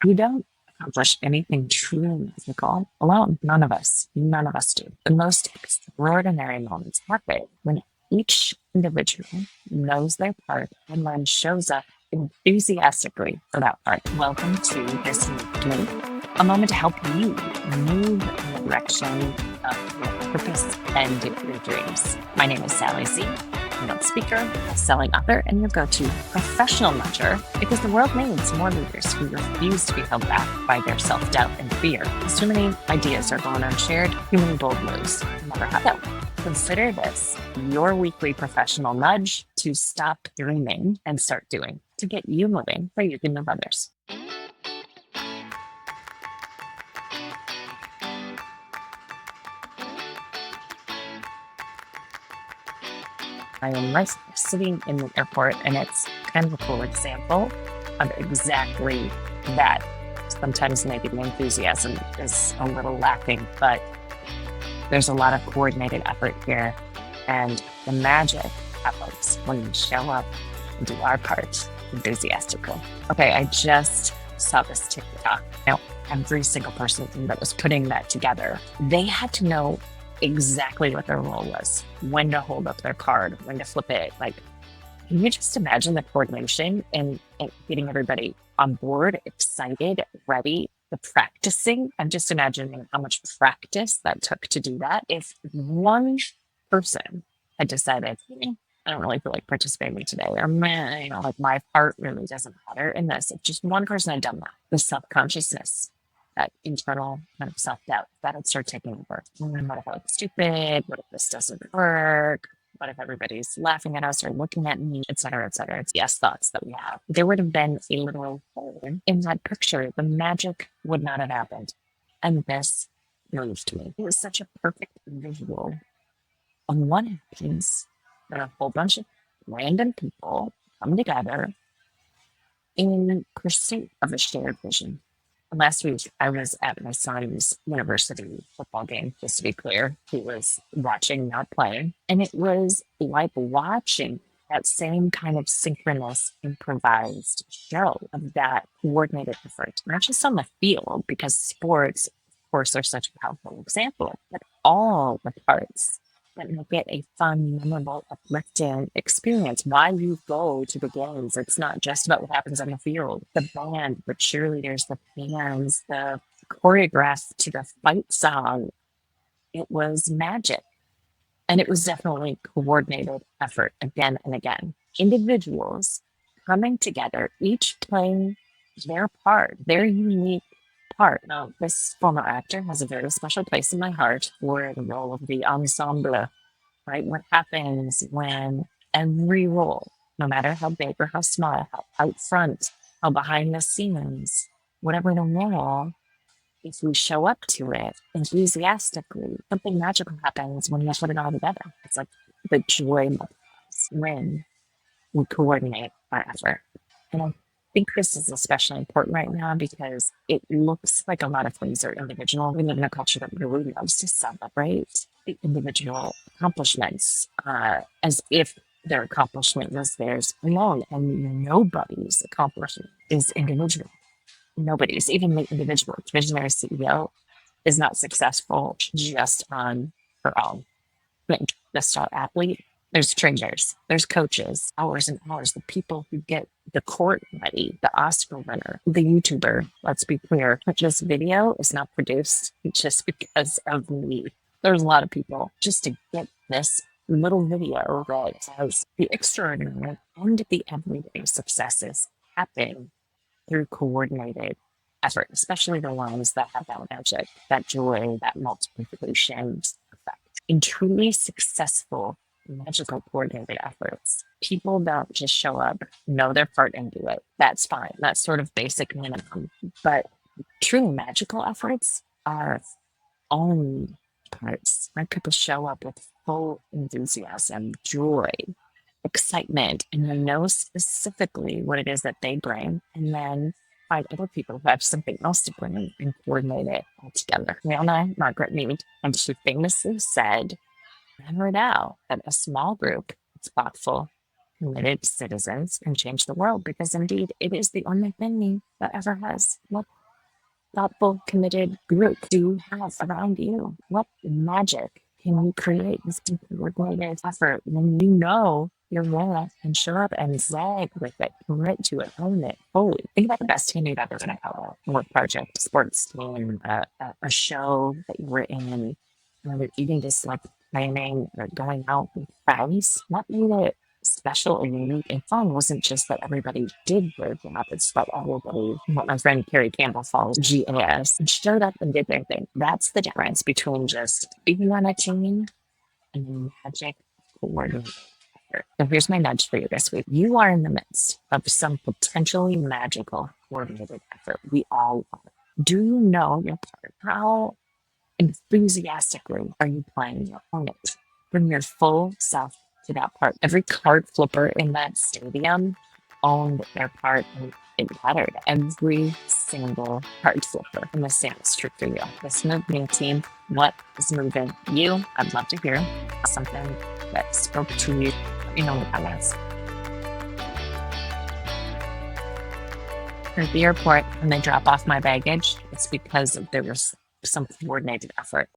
You don't accomplish anything truly magical alone. None of us do. The most extraordinary moments happen when each individual knows their part and then shows up enthusiastically for that part. Welcome to This Week Me, a moment to help you move in the direction of your purpose and your dreams. My name is Sally Z, keynote speaker, best-selling author, and your go-to professional mentor because the world needs more leaders who refuse to be held back by their self-doubt and fear. Because too many ideas are going unshared, too many bold moves never happen. Consider this your weekly professional nudge to stop dreaming and start doing, to get you moving where you can move others. I am right sitting in the airport, and it's kind of a cool example of exactly that. Sometimes maybe the enthusiasm is a little lacking, but there's a lot of coordinated effort here. And the magic happens when we show up and do our part enthusiastically. Okay, I just saw this TikTok. Now, every single person that was putting that together, they had to know exactly what their role was, when to hold up their card, when to flip it. Like, can you just imagine the coordination and getting everybody on board, excited, ready, the practicing? I'm just imagining how much practice that took to do that. If one person had decided, I don't really feel like participating today, or man, like my part really doesn't matter in this. If just one person had done that, the self-consciousness, that internal kind of self-doubt, that would start taking over. What if I look stupid? What if this doesn't work? What if everybody's laughing at us or looking at me, et cetera, et cetera? It's yes thoughts that we have. There would have been a literal hole in that picture. The magic would not have happened. And this moved me. It was such a perfect visual. On one hand, there are a whole bunch of random people come together in pursuit of a shared vision. Last week, I was at my son's university football game, just to be clear. He was watching, not playing. And it was like watching that same kind of synchronous, improvised show of that coordinated effort, not just on the field, because sports, of course, are such a powerful example, but all the parts that make it a fun, memorable, uplifting experience. Why you go to the games. It's not just about what happens on the field. The band, the cheerleaders, the fans, the choreograph to the fight song. It was magic. And it was definitely coordinated effort again and again. Individuals coming together, each playing their part, their unique part. Now, this former actor has a very special place in my heart for the role of the ensemble, right? What happens when every role, no matter how big or how small, how out front, how behind the scenes, whatever the role, if we show up to it enthusiastically, something magical happens when we put it all together. It's like the joy multiplies when we coordinate our effort. And I think this is especially important right now because it looks like a lot of things are individual. We live in a culture that really loves to celebrate the individual accomplishments as if their accomplishment was theirs alone. And nobody's accomplishment is individual. Nobody's, even the individual visionary CEO, is not successful just on her own. Like the star athlete, there's trainers, there's coaches, hours and hours, the people who get the court ready, the Oscar winner, the YouTuber. Let's be clear, but this video is not produced just because of me. There's a lot of people just to get this little video that has the extraordinary and the everyday successes happen through coordinated effort, especially the ones that have that magic, that joy, that multiplication effect. In truly successful, magical coordinated efforts, people don't just show up, know their part, and do it. That's fine. That's sort of basic minimum. But truly magical efforts are own parts, right? People show up with full enthusiasm, joy, excitement, and they know specifically what it is that they bring, and then find other people who have something else to bring and coordinate it all together. We all know Margaret Mead, and she famously said, remember now that a small group is thoughtful, committed citizens can change the world because indeed it is the only thing that ever has. What thoughtful, committed group do you have around you? What magic can you create this coordinated effort when you know your role and show up and zag with it, commit to it, own it fully? Think about the best team you've ever been a part of, a work project, sports team, a show that you were in, even just like planning or going out with friends. What made it special and unique and fun wasn't just that everybody did their job, it's that everybody, what my friend Carrie Campbell calls GAS, showed up and did their thing. That's the difference between just being on a team and magic coordinated effort. So here's my nudge for you this week. You are in the midst of some potentially magical coordinated effort. We all are. Do you know your part? How enthusiastically are you playing your opponent? Bring your full self to that part. Every card flipper in that stadium owned their part and it mattered. Every single card flipper. And the same is true for you. This moving team, what is moving you? I'd love to hear something that spoke to you. Let me know in the comments. At the airport, when they drop off my baggage, it's because there was some coordinated effort.